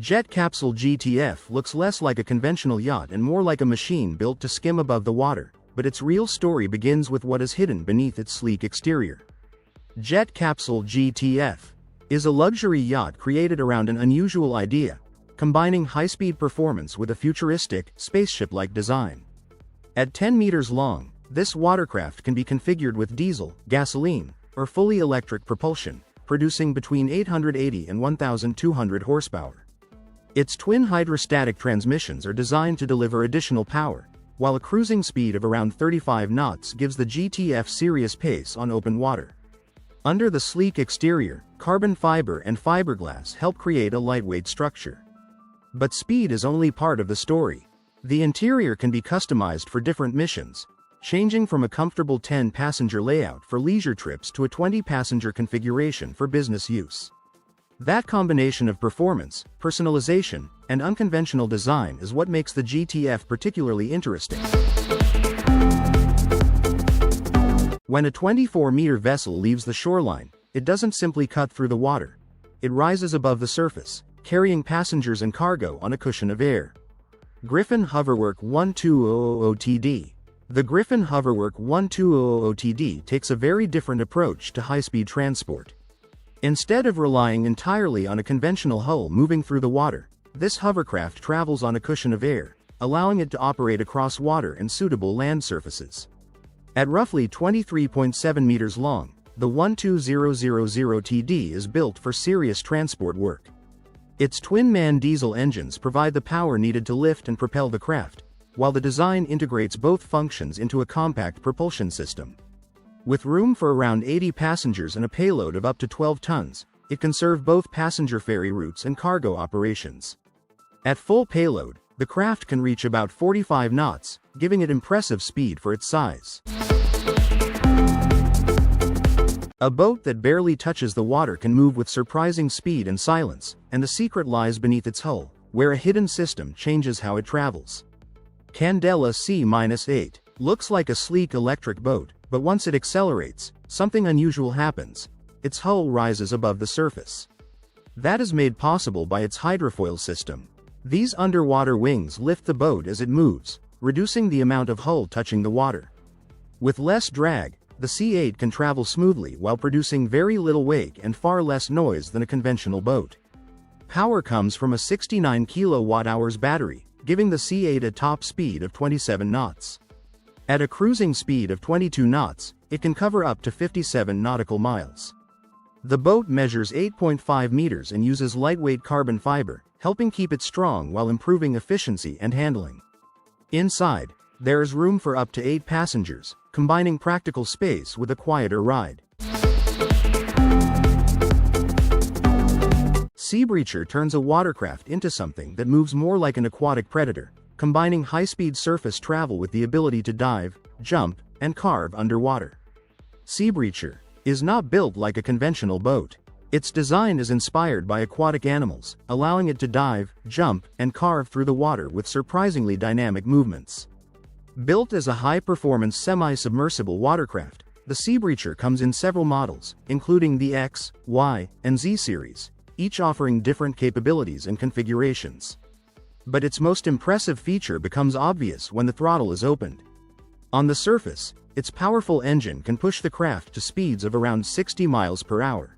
Jet Capsule GTF looks less like a conventional yacht and more like a machine built to skim above the water, but its real story begins with what is hidden beneath its sleek exterior. Jet Capsule GTF is a luxury yacht created around an unusual idea, combining high-speed performance with a futuristic, spaceship-like design. At 10 meters long, this watercraft can be configured with diesel, gasoline, or fully electric propulsion, producing between 880 and 1,200 horsepower. Its twin hydrostatic transmissions are designed to deliver additional power, while a cruising speed of around 35 knots gives the GTF serious pace on open water. Under the sleek exterior, carbon fiber and fiberglass help create a lightweight structure. But speed is only part of the story. The interior can be customized for different missions, changing from a comfortable 10-passenger layout for leisure trips to a 20-passenger configuration for business use. That combination of performance, personalization, and unconventional design is what makes the GTF particularly interesting. When a 24-meter vessel leaves the shoreline, it doesn't simply cut through the water. It rises above the surface, carrying passengers and cargo on a cushion of air. Griffon Hoverwork 1200TD. The Griffon Hoverwork 1200TD takes a very different approach to high-speed transport. Instead of relying entirely on a conventional hull moving through the water, this hovercraft travels on a cushion of air, allowing it to operate across water and suitable land surfaces. At roughly 23.7 meters long, the 12000TD is built for serious transport work. Its twin-man diesel engines provide the power needed to lift and propel the craft, while the design integrates both functions into a compact propulsion system. With room for around 80 passengers and a payload of up to 12 tons, it can serve both passenger ferry routes and cargo operations. At full payload, the craft can reach about 45 knots, giving it impressive speed for its size. A boat that barely touches the water can move with surprising speed and silence, and the secret lies beneath its hull, where a hidden system changes how it travels. Candela C-8 looks like a sleek electric boat, but once it accelerates, something unusual happens. Its hull rises above the surface. That is made possible by its hydrofoil system. These underwater wings lift the boat as it moves, reducing the amount of hull touching the water. With less drag, the C8 can travel smoothly while producing very little wake and far less noise than a conventional boat. Power comes from a 69 kWh battery, giving the C8 a top speed of 27 knots. At a cruising speed of 22 knots, it can cover up to 57 nautical miles. The boat measures 8.5 meters and uses lightweight carbon fiber, helping keep it strong while improving efficiency and handling. Inside, there is room for up to 8 passengers, combining practical space with a quieter ride. Seabreacher turns a watercraft into something that moves more like an aquatic predator, combining high-speed surface travel with the ability to dive, jump, and carve underwater. Seabreacher is not built like a conventional boat. Its design is inspired by aquatic animals, allowing it to dive, jump, and carve through the water with surprisingly dynamic movements. Built as a high-performance semi-submersible watercraft, the Seabreacher comes in several models, including the X, Y, and Z series, each offering different capabilities and configurations. But its most impressive feature becomes obvious when the throttle is opened. On the surface, its powerful engine can push the craft to speeds of around 60 miles per hour.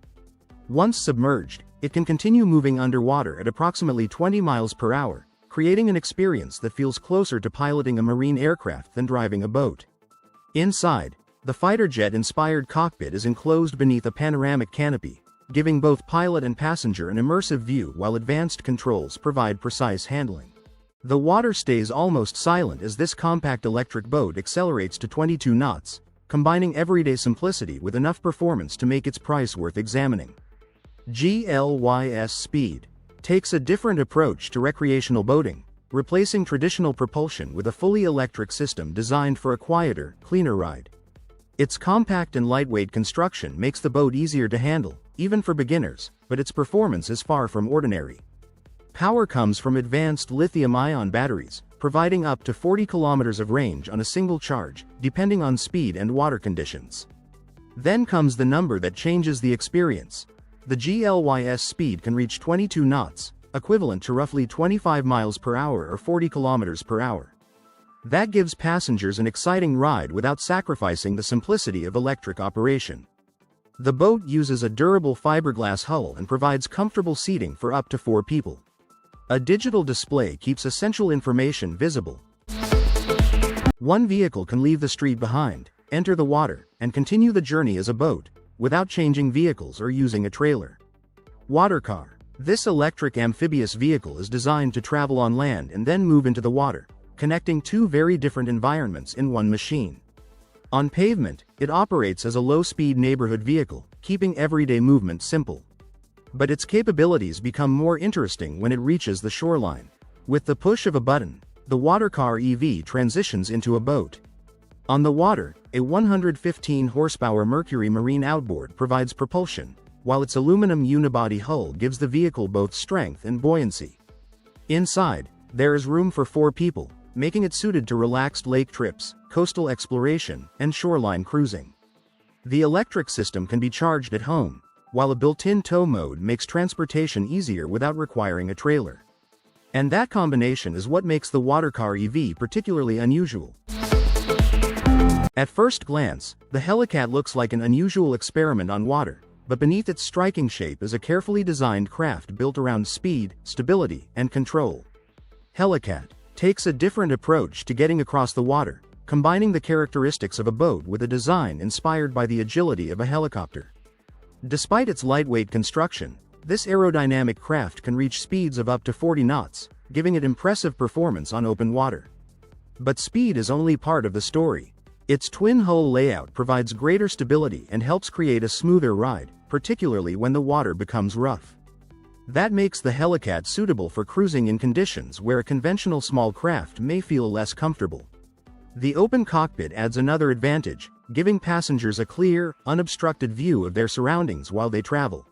Once submerged, it can continue moving underwater at approximately 20 miles per hour, creating an experience that feels closer to piloting a marine aircraft than driving a boat. Inside, the fighter jet-inspired cockpit is enclosed beneath a panoramic canopy, giving both pilot and passenger an immersive view while advanced controls provide precise handling. The water stays almost silent as this compact electric boat accelerates to 22 knots, combining everyday simplicity with enough performance to make its price worth examining. GLYS Speed takes a different approach to recreational boating, replacing traditional propulsion with a fully electric system designed for a quieter, cleaner ride. Its compact and lightweight construction makes the boat easier to handle, even for beginners, but its performance is far from ordinary. Power comes from advanced lithium-ion batteries, providing up to 40 kilometers of range on a single charge, depending on speed and water conditions. Then comes the number that changes the experience. The GLYS Speed can reach 22 knots, equivalent to roughly 25 miles per hour or 40 kilometers per hour. That gives passengers an exciting ride without sacrificing the simplicity of electric operation. The boat uses a durable fiberglass hull and provides comfortable seating for up to 4 people. A digital display keeps essential information visible. One vehicle can leave the street behind, enter the water, and continue the journey as a boat, without changing vehicles or using a trailer. Watercar. This electric amphibious vehicle is designed to travel on land and then move into the water, connecting 2 very different environments in one machine. On pavement, it operates as a low-speed neighborhood vehicle, keeping everyday movement simple. But its capabilities become more interesting when it reaches the shoreline. With the push of a button, the Watercar EV transitions into a boat. On the water, a 115 horsepower Mercury Marine outboard provides propulsion, while its aluminum unibody hull gives the vehicle both strength and buoyancy. Inside, there is room for 4 people, making it suited to relaxed lake trips, coastal exploration, and shoreline cruising. The electric system can be charged at home, while a built-in tow mode makes transportation easier without requiring a trailer. And that combination is what makes the Watercar EV particularly unusual. At first glance, the Helicat looks like an unusual experiment on water, but beneath its striking shape is a carefully designed craft built around speed, stability, and control. Helicat takes a different approach to getting across the water, combining the characteristics of a boat with a design inspired by the agility of a helicopter. Despite its lightweight construction, this aerodynamic craft can reach speeds of up to 40 knots, giving it impressive performance on open water. But speed is only part of the story. Its twin-hull layout provides greater stability and helps create a smoother ride, particularly when the water becomes rough. That makes the Helicat suitable for cruising in conditions where a conventional small craft may feel less comfortable. The open cockpit adds another advantage, giving passengers a clear, unobstructed view of their surroundings while they travel.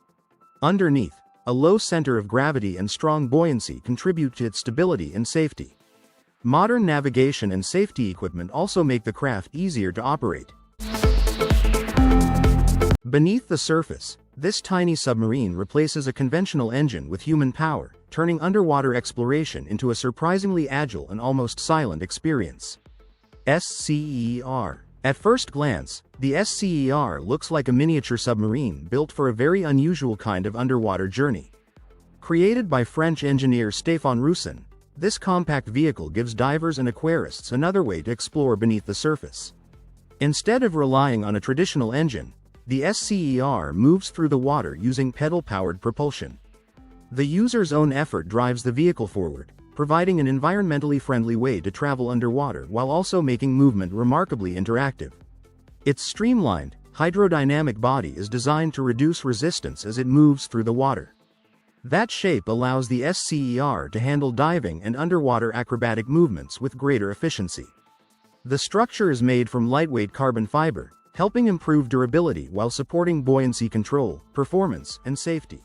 Underneath, a low center of gravity and strong buoyancy contribute to its stability and safety. Modern navigation and safety equipment also make the craft easier to operate. Beneath the surface, this tiny submarine replaces a conventional engine with human power, turning underwater exploration into a surprisingly agile and almost silent experience. SCER. At first glance, the SCER looks like a miniature submarine built for a very unusual kind of underwater journey. Created by French engineer Stéphane Roussin, this compact vehicle gives divers and aquarists another way to explore beneath the surface. Instead of relying on a traditional engine, the SCER moves through the water using pedal-powered propulsion. The user's own effort drives the vehicle forward, providing an environmentally friendly way to travel underwater while also making movement remarkably interactive. Its streamlined, hydrodynamic body is designed to reduce resistance as it moves through the water. That shape allows the SCER to handle diving and underwater acrobatic movements with greater efficiency. The structure is made from lightweight carbon fiber, helping improve durability while supporting buoyancy control, performance, and safety.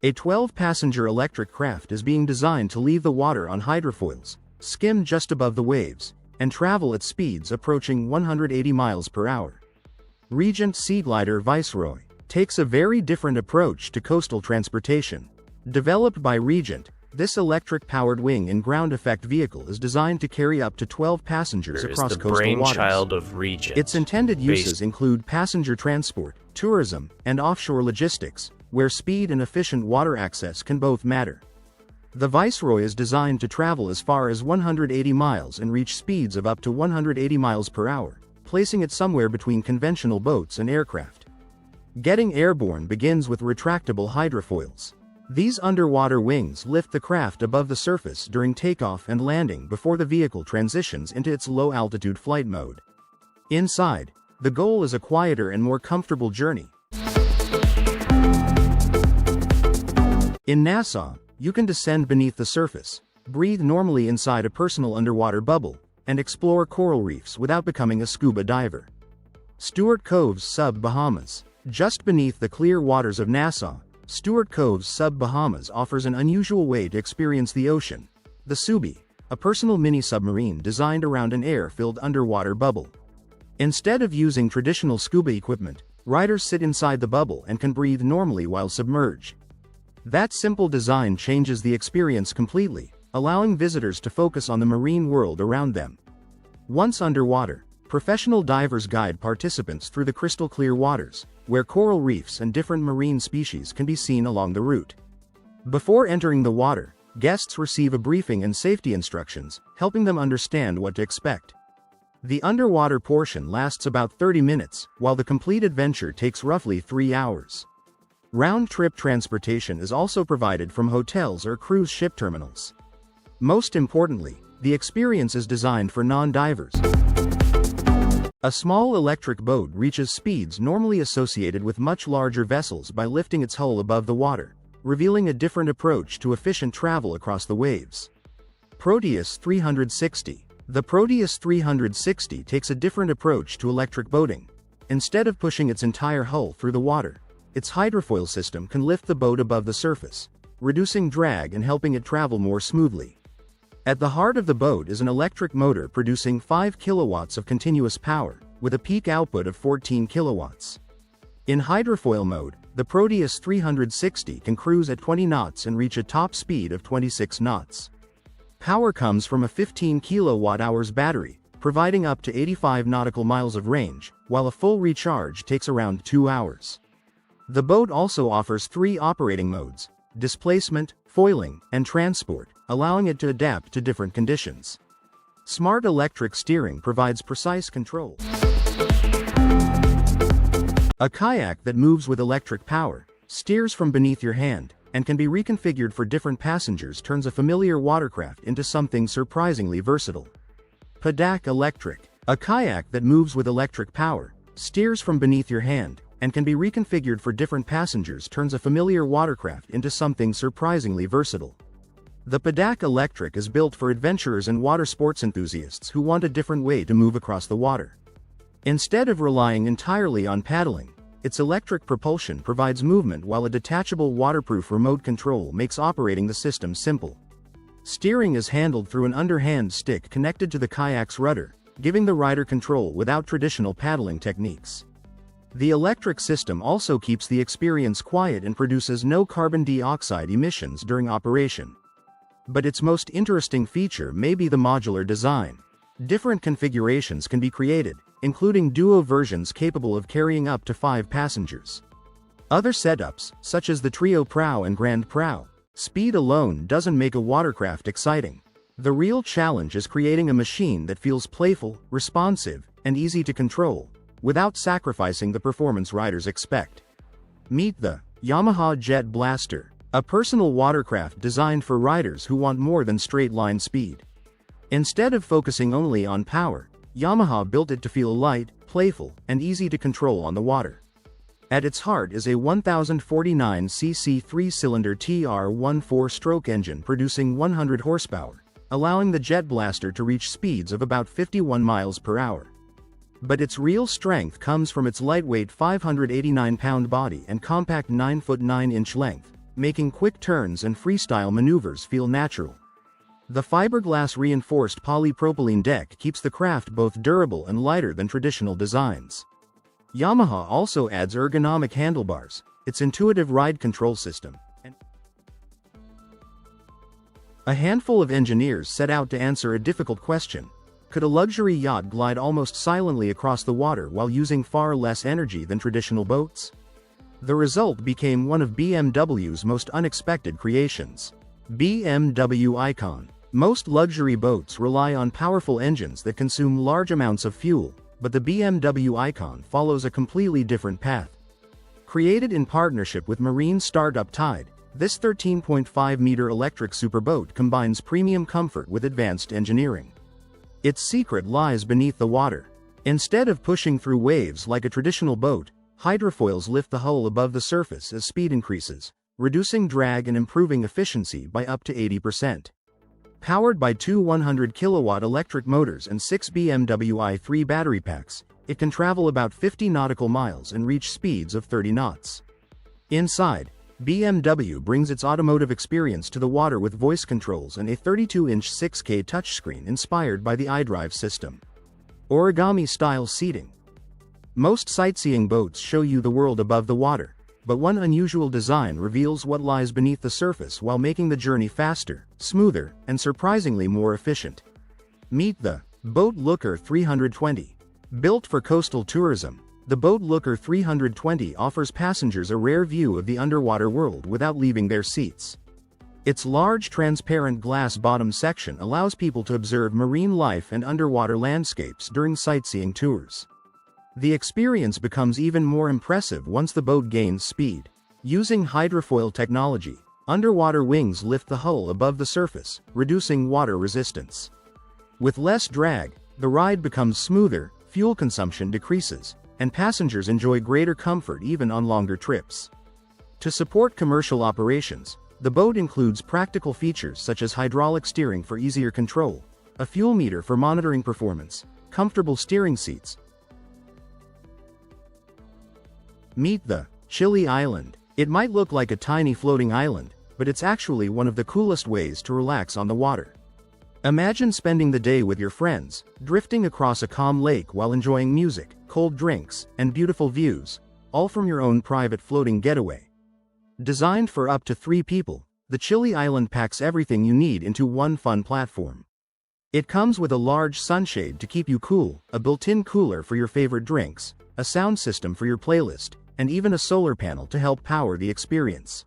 A 12-passenger electric craft is being designed to leave the water on hydrofoils, skim just above the waves, and travel at speeds approaching 180 miles per hour. Regent Sea Glider Viceroy takes a very different approach to coastal transportation. Developed by Regent, this electric-powered wing and ground effect vehicle is designed to carry up to 12 passengers across coastal waters. Brainchild of Regent. Its intended uses include passenger transport, tourism, and offshore logistics, where speed and efficient water access can both matter. The Viceroy is designed to travel as far as 180 miles and reach speeds of up to 180 miles per hour, placing it somewhere between conventional boats and aircraft. Getting airborne begins with retractable hydrofoils. These underwater wings lift the craft above the surface during takeoff and landing before the vehicle transitions into its low-altitude flight mode. Inside, the goal is a quieter and more comfortable journey. In Nassau, you can descend beneath the surface, breathe normally inside a personal underwater bubble, and explore coral reefs without becoming a scuba diver. Stewart Cove's Sub Bahamas. Just beneath the clear waters of Nassau, Stewart Cove's Sub Bahamas offers an unusual way to experience the ocean. The Subi, a personal mini-submarine designed around an air-filled underwater bubble. Instead of using traditional scuba equipment, riders sit inside the bubble and can breathe normally while submerged. That simple design changes the experience completely, allowing visitors to focus on the marine world around them. Once underwater, professional divers guide participants through the crystal-clear waters, where coral reefs and different marine species can be seen along the route. Before entering the water, guests receive a briefing and safety instructions, helping them understand what to expect. The underwater portion lasts about 30 minutes, while the complete adventure takes roughly 3 hours. Round-trip transportation is also provided from hotels or cruise ship terminals. Most importantly, the experience is designed for non-divers. A small electric boat reaches speeds normally associated with much larger vessels by lifting its hull above the water, revealing a different approach to efficient travel across the waves. Proteus 360. The Proteus 360 takes a different approach to electric boating. Instead of pushing its entire hull through the water, its hydrofoil system can lift the boat above the surface, reducing drag and helping it travel more smoothly. At the heart of the boat is an electric motor producing 5 kilowatts of continuous power, with a peak output of 14 kilowatts. In hydrofoil mode, the Proteus 360 can cruise at 20 knots and reach a top speed of 26 knots. Power comes from a 15 kilowatt-hours battery, providing up to 85 nautical miles of range, while a full recharge takes around 2 hours. The boat also offers 3 operating modes: displacement, foiling, and transport, allowing it to adapt to different conditions. Smart electric steering provides precise control. A kayak that moves with electric power, steers from beneath your hand, and can be reconfigured for different passengers turns a familiar watercraft into something surprisingly versatile. Padak Electric. A kayak that moves with electric power, steers from beneath your hand, and can be reconfigured for different passengers turns a familiar watercraft into something surprisingly versatile. The Padak Electric is built for adventurers and water sports enthusiasts who want a different way to move across the water. Instead of relying entirely on paddling, its electric propulsion provides movement while a detachable waterproof remote control makes operating the system simple. Steering is handled through an underhand stick connected to the kayak's rudder, giving the rider control without traditional paddling techniques. The electric system also keeps the experience quiet and produces no carbon dioxide emissions during operation. But its most interesting feature may be the modular design. Different configurations can be created, including duo versions capable of carrying up to 5 passengers. Other setups, such as the Trio Prow and Grand Prow, speed alone doesn't make a watercraft exciting. The real challenge is creating a machine that feels playful, responsive, and easy to control, without sacrificing the performance riders expect. Meet the Yamaha Jet Blaster, a personal watercraft designed for riders who want more than straight-line speed. Instead of focusing only on power, Yamaha built it to feel light, playful, and easy to control on the water. At its heart is a 1049cc 3-cylinder TR-1 4-stroke engine producing 100 horsepower, allowing the Jet Blaster to reach speeds of about 51 miles per hour. But its real strength comes from its lightweight 589-pound body and compact 9-foot 9-inch length, making quick turns and freestyle maneuvers feel natural. The fiberglass reinforced polypropylene deck keeps the craft both durable and lighter than traditional designs. Yamaha also adds ergonomic handlebars, its intuitive ride control system, and a handful of engineers set out to answer a difficult question. Could a luxury yacht glide almost silently across the water while using far less energy than traditional boats? The result became one of BMW's most unexpected creations. BMW Icon. Most luxury boats rely on powerful engines that consume large amounts of fuel, but the BMW Icon follows a completely different path. Created in partnership with marine startup Tide, this 13.5-meter electric superboat combines premium comfort with advanced engineering. Its secret lies beneath the water. Instead of pushing through waves like a traditional boat, hydrofoils lift the hull above the surface as speed increases, reducing drag and improving efficiency by up to 80%. Powered by 2 100-kilowatt electric motors and 6 BMW i3 battery packs, it can travel about 50 nautical miles and reach speeds of 30 knots. Inside, BMW brings its automotive experience to the water with voice controls and a 32-inch 6K touchscreen inspired by the iDrive system. Origami-style seating. Most sightseeing boats show you the world above the water, but one unusual design reveals what lies beneath the surface while making the journey faster, smoother, and surprisingly more efficient. Meet the Boat Looker 320. Built for coastal tourism, the Boat Looker 320 offers passengers a rare view of the underwater world without leaving their seats. Its large transparent glass bottom section allows people to observe marine life and underwater landscapes during sightseeing tours. The experience becomes even more impressive once the boat gains speed. Using hydrofoil technology, underwater wings lift the hull above the surface, reducing water resistance. With less drag, the ride becomes smoother, fuel consumption decreases, and passengers enjoy greater comfort even on longer trips. To support commercial operations, the boat includes practical features such as hydraulic steering for easier control, a fuel meter for monitoring performance, comfortable steering seats. Meet the Chili Island. It might look like a tiny floating island, but it's actually one of the coolest ways to relax on the water. Imagine spending the day with your friends, drifting across a calm lake while enjoying music, cold drinks, and beautiful views, all from your own private floating getaway. Designed for up to 3 people, the Chili Island packs everything you need into one fun platform. It comes with a large sunshade to keep you cool, a built-in cooler for your favorite drinks, a sound system for your playlist, and even a solar panel to help power the experience.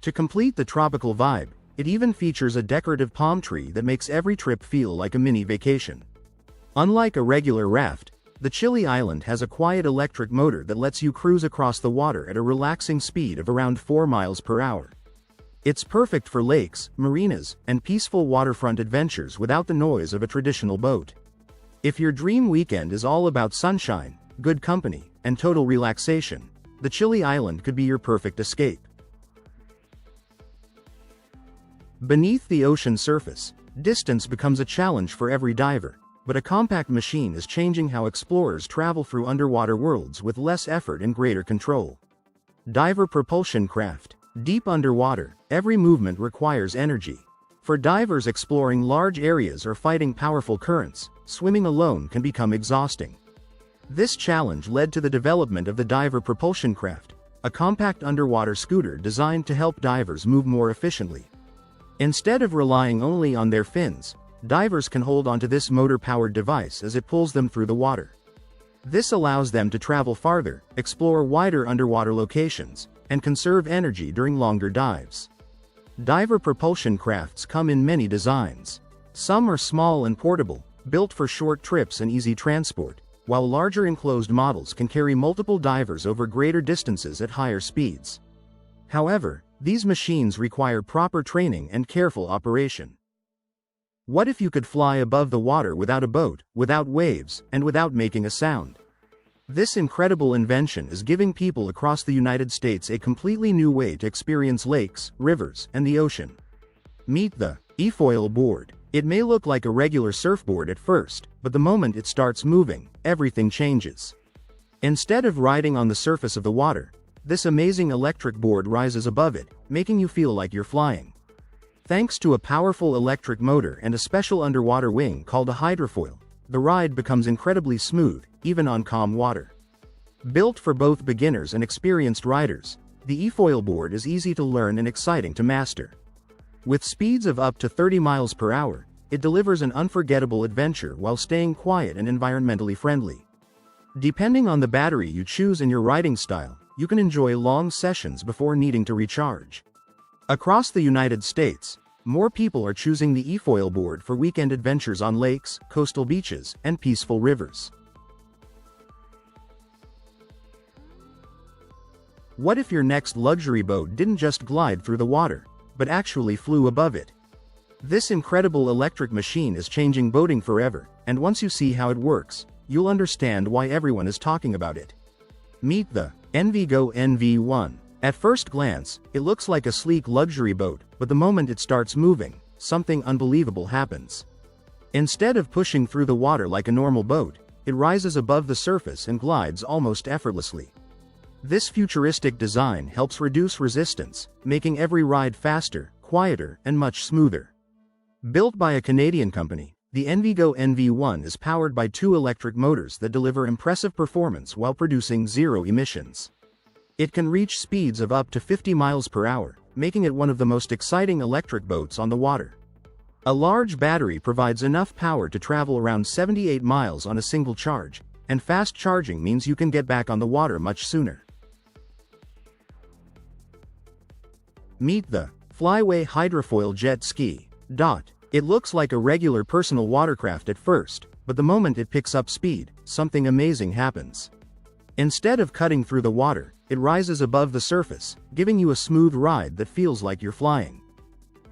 To complete the tropical vibe, it even features a decorative palm tree that makes every trip feel like a mini vacation. Unlike a regular raft, the Chili Island has a quiet electric motor that lets you cruise across the water at a relaxing speed of around 4 miles per hour. It's perfect for lakes, marinas, and peaceful waterfront adventures without the noise of a traditional boat. If your dream weekend is all about sunshine, good company, and total relaxation, the Chili Island could be your perfect escape. Beneath the ocean surface, distance becomes a challenge for every diver, but a compact machine is changing how explorers travel through underwater worlds with less effort and greater control. Diver Propulsion Craft. Deep underwater, every movement requires energy. For divers exploring large areas or fighting powerful currents, swimming alone can become exhausting. This challenge led to the development of the Diver Propulsion Craft, a compact underwater scooter designed to help divers move more efficiently. Instead of relying only on their fins, divers can hold onto this motor-powered device as it pulls them through the water. This allows them to travel farther, explore wider underwater locations, and conserve energy during longer dives. Diver propulsion crafts come in many designs. Some are small and portable, built for short trips and easy transport, while larger enclosed models can carry multiple divers over greater distances at higher speeds. However, these machines require proper training and careful operation. What if you could fly above the water without a boat, without waves, and without making a sound? This incredible invention is giving people across the United States a completely new way to experience lakes, rivers, and the ocean. Meet the Hydrofoil board. It may look like a regular surfboard at first, but the moment it starts moving, everything changes. Instead of riding on the surface of the water, this amazing electric board rises above it, making you feel like you're flying. Thanks to a powerful electric motor and a special underwater wing called a hydrofoil, the ride becomes incredibly smooth, even on calm water. Built for both beginners and experienced riders, the Hydrofoil board is easy to learn and exciting to master. With speeds of up to 30 miles per hour, it delivers an unforgettable adventure while staying quiet and environmentally friendly. Depending on the battery you choose and your riding style, you can enjoy long sessions before needing to recharge. Across the United States, more people are choosing the Hydrofoil board for weekend adventures on lakes, coastal beaches, and peaceful rivers. What if your next luxury boat didn't just glide through the water, but actually flew above it? This incredible electric machine is changing boating forever, and once you see how it works, you'll understand why everyone is talking about it. Meet the Envigo NV1. At first glance, it looks like a sleek luxury boat, but the moment it starts moving, something unbelievable happens. Instead of pushing through the water like a normal boat, it rises above the surface and glides almost effortlessly. This futuristic design helps reduce resistance, making every ride faster, quieter, and much smoother. Built by a Canadian company, the Envigo NV1 is powered by 2 electric motors that deliver impressive performance while producing 0 emissions. It can reach speeds of up to 50 miles per hour, making it one of the most exciting electric boats on the water. A large battery provides enough power to travel around 78 miles on a single charge, and fast charging means you can get back on the water much sooner. Meet the Flyway Hydrofoil Jet Ski. It looks like a regular personal watercraft at first, but the moment it picks up speed, something amazing happens. Instead of cutting through the water, it rises above the surface, giving you a smooth ride that feels like you're flying.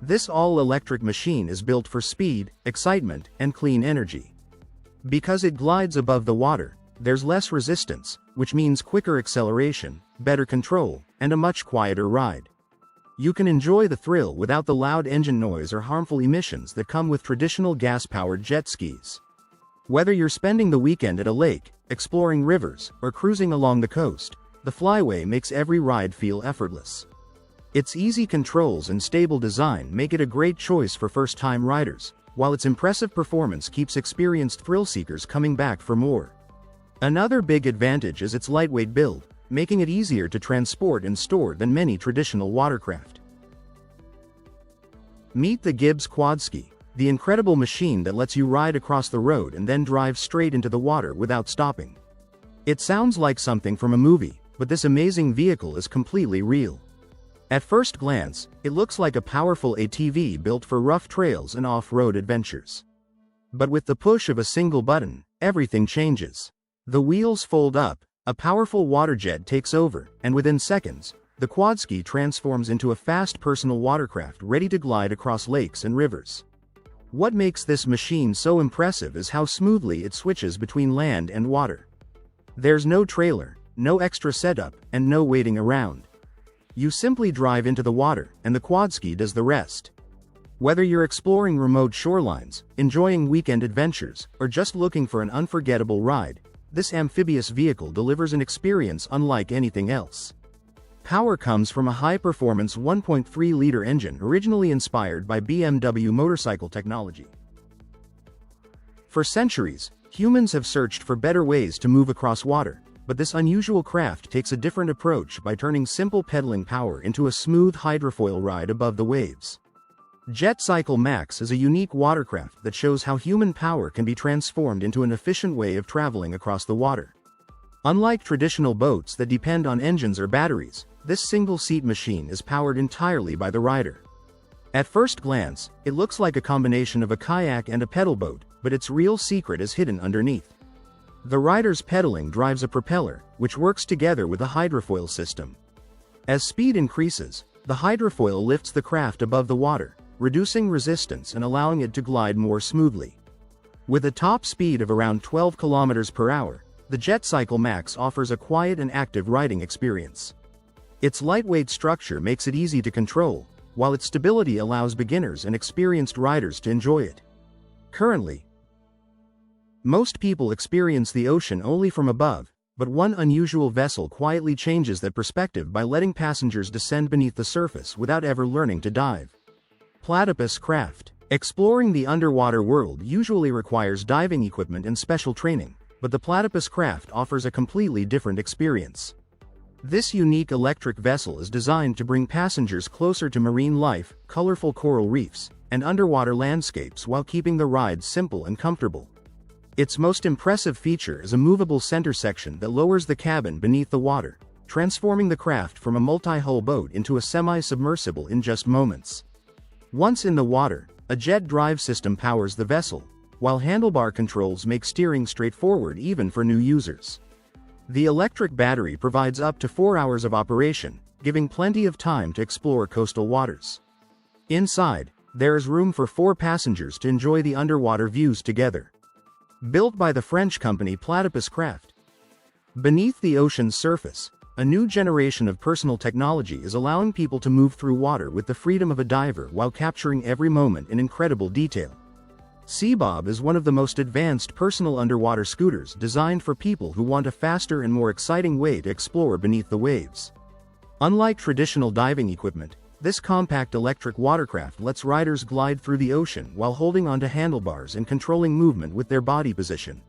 This all-electric machine is built for speed, excitement, and clean energy. Because it glides above the water, there's less resistance, which means quicker acceleration, better control, and a much quieter ride. You can enjoy the thrill without the loud engine noise or harmful emissions that come with traditional gas-powered jet skis. Whether you're spending the weekend at a lake, exploring rivers, or cruising along the coast, the Flyway makes every ride feel effortless. Its easy controls and stable design make it a great choice for first-time riders, while its impressive performance keeps experienced thrill-seekers coming back for more. Another big advantage is its lightweight build, making it easier to transport and store than many traditional watercraft. Meet the Gibbs Quadski, the incredible machine that lets you ride across the road and then drive straight into the water without stopping. It sounds like something from a movie, but this amazing vehicle is completely real. At first glance, it looks like a powerful ATV built for rough trails and off-road adventures. But with the push of a single button, everything changes. The wheels fold up, a powerful water jet takes over, and within seconds, the Quadski transforms into a fast personal watercraft ready to glide across lakes and rivers. What makes this machine so impressive is how smoothly it switches between land and water. There's no trailer, no extra setup, and no waiting around. You simply drive into the water, and the Quadski does the rest. Whether you're exploring remote shorelines, enjoying weekend adventures, or just looking for an unforgettable ride, this amphibious vehicle delivers an experience unlike anything else. Power comes from a high-performance 1.3-liter engine originally inspired by BMW motorcycle technology. For centuries, humans have searched for better ways to move across water, but this unusual craft takes a different approach by turning simple pedaling power into a smooth hydrofoil ride above the waves. Jet Cycle Max is a unique watercraft that shows how human power can be transformed into an efficient way of traveling across the water. Unlike traditional boats that depend on engines or batteries, this single-seat machine is powered entirely by the rider. At first glance, it looks like a combination of a kayak and a pedal boat, but its real secret is hidden underneath. The rider's pedaling drives a propeller, which works together with a hydrofoil system. As speed increases, the hydrofoil lifts the craft above the water, reducing resistance and allowing it to glide more smoothly. With a top speed of around 12 kilometers per hour, the Jet Cycle Max offers a quiet and active riding experience. Its lightweight structure makes it easy to control, while its stability allows beginners and experienced riders to enjoy it. Currently, most people experience the ocean only from above, but one unusual vessel quietly changes that perspective by letting passengers descend beneath the surface without ever learning to dive. Platypus Craft. Exploring the underwater world usually requires diving equipment and special training, but the Platypus Craft offers a completely different experience. This unique electric vessel is designed to bring passengers closer to marine life, colorful coral reefs, and underwater landscapes while keeping the ride simple and comfortable. Its most impressive feature is a movable center section that lowers the cabin beneath the water, transforming the craft from a multi-hull boat into a semi-submersible in just moments. Once in the water, a jet drive system powers the vessel, while handlebar controls make steering straightforward even for new users. The electric battery provides up to 4 hours of operation, giving plenty of time to explore coastal waters. Inside, there is room for 4 passengers to enjoy the underwater views together. Built by the French company Platypus Craft. Beneath the ocean's surface, a new generation of personal technology is allowing people to move through water with the freedom of a diver while capturing every moment in incredible detail. Seabob is one of the most advanced personal underwater scooters designed for people who want a faster and more exciting way to explore beneath the waves. Unlike traditional diving equipment, this compact electric watercraft lets riders glide through the ocean while holding onto handlebars and controlling movement with their body position.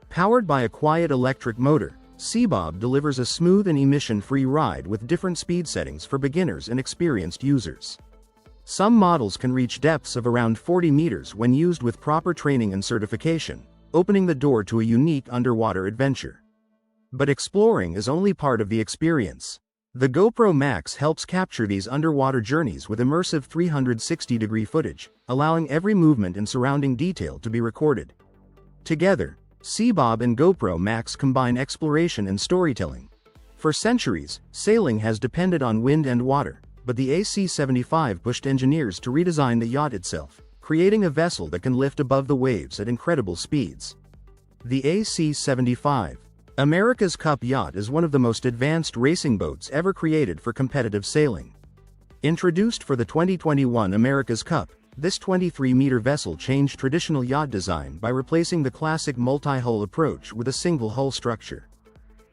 Powered by a quiet electric motor, Seabob delivers a smooth and emission-free ride with different speed settings for beginners and experienced users. Some models can reach depths of around 40 meters when used with proper training and certification, opening the door to a unique underwater adventure. But exploring is only part of the experience. The GoPro Max helps capture these underwater journeys with immersive 360-degree footage, allowing every movement and surrounding detail to be recorded. Together, Seabob and GoPro Max combine exploration and storytelling. For centuries, sailing has depended on wind and water, but the AC-75 pushed engineers to redesign the yacht itself, creating a vessel that can lift above the waves at incredible speeds. The AC-75, America's Cup yacht, is one of the most advanced racing boats ever created for competitive sailing. Introduced for the 2021 America's Cup, this 23-meter vessel changed traditional yacht design by replacing the classic multi-hull approach with a single hull structure.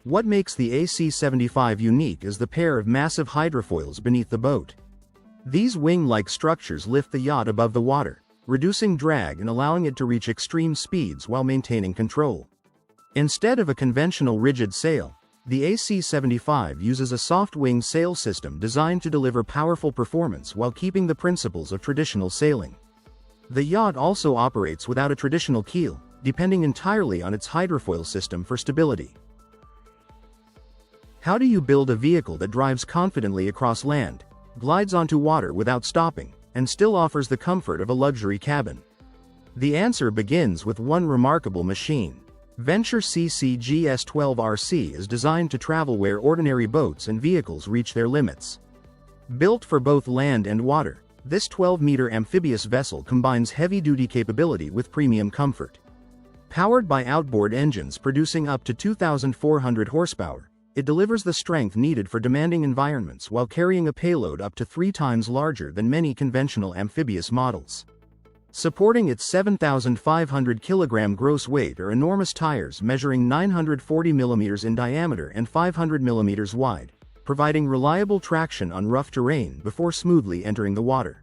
What makes the AC-75 unique is the pair of massive hydrofoils beneath the boat. These wing-like structures lift the yacht above the water, reducing drag and allowing it to reach extreme speeds while maintaining control. Instead of a conventional rigid sail, the AC-75 uses a soft-wing sail system designed to deliver powerful performance while keeping the principles of traditional sailing. The yacht also operates without a traditional keel, depending entirely on its hydrofoil system for stability. How do you build a vehicle that drives confidently across land, glides onto water without stopping, and still offers the comfort of a luxury cabin? The answer begins with one remarkable machine. Venture CCGS-12RC is designed to travel where ordinary boats and vehicles reach their limits. Built for both land and water, this 12-meter amphibious vessel combines heavy-duty capability with premium comfort. Powered by outboard engines producing up to 2,400 horsepower, it delivers the strength needed for demanding environments while carrying a payload up to 3 times larger than many conventional amphibious models. Supporting its 7,500 kilogram gross weight are enormous tires measuring 940 millimeters in diameter and 500 millimeters wide, providing reliable traction on rough terrain before smoothly entering the water.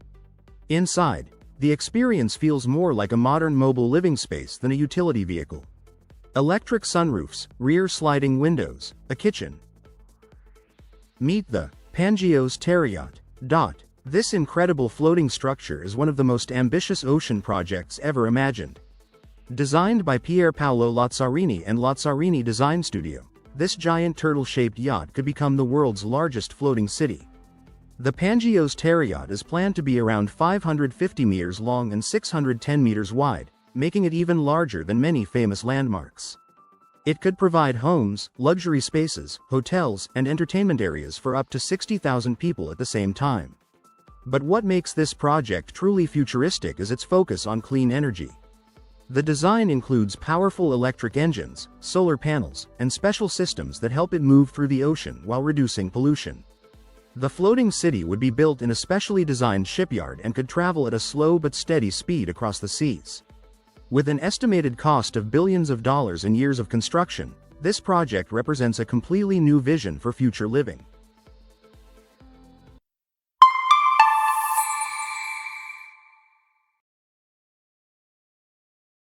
Inside, the experience feels more like a modern mobile living space than a utility vehicle. Electric sunroofs, rear sliding windows, a kitchen. Meet the Pangios Terrayacht. This incredible floating structure is one of the most ambitious ocean projects ever imagined. Designed by Pier Paolo Lazzarini and Lazzarini Design Studio, this giant turtle-shaped yacht could become the world's largest floating city. The Pangios Terrayacht is planned to be around 550 meters long and 610 meters wide, making it even larger than many famous landmarks. It could provide homes, luxury spaces, hotels, and entertainment areas for up to 60,000 people at the same time. But what makes this project truly futuristic is its focus on clean energy. The design includes powerful electric engines, solar panels, and special systems that help it move through the ocean while reducing pollution. The floating city would be built in a specially designed shipyard and could travel at a slow but steady speed across the seas. With an estimated cost of billions of dollars and years of construction, this project represents a completely new vision for future living.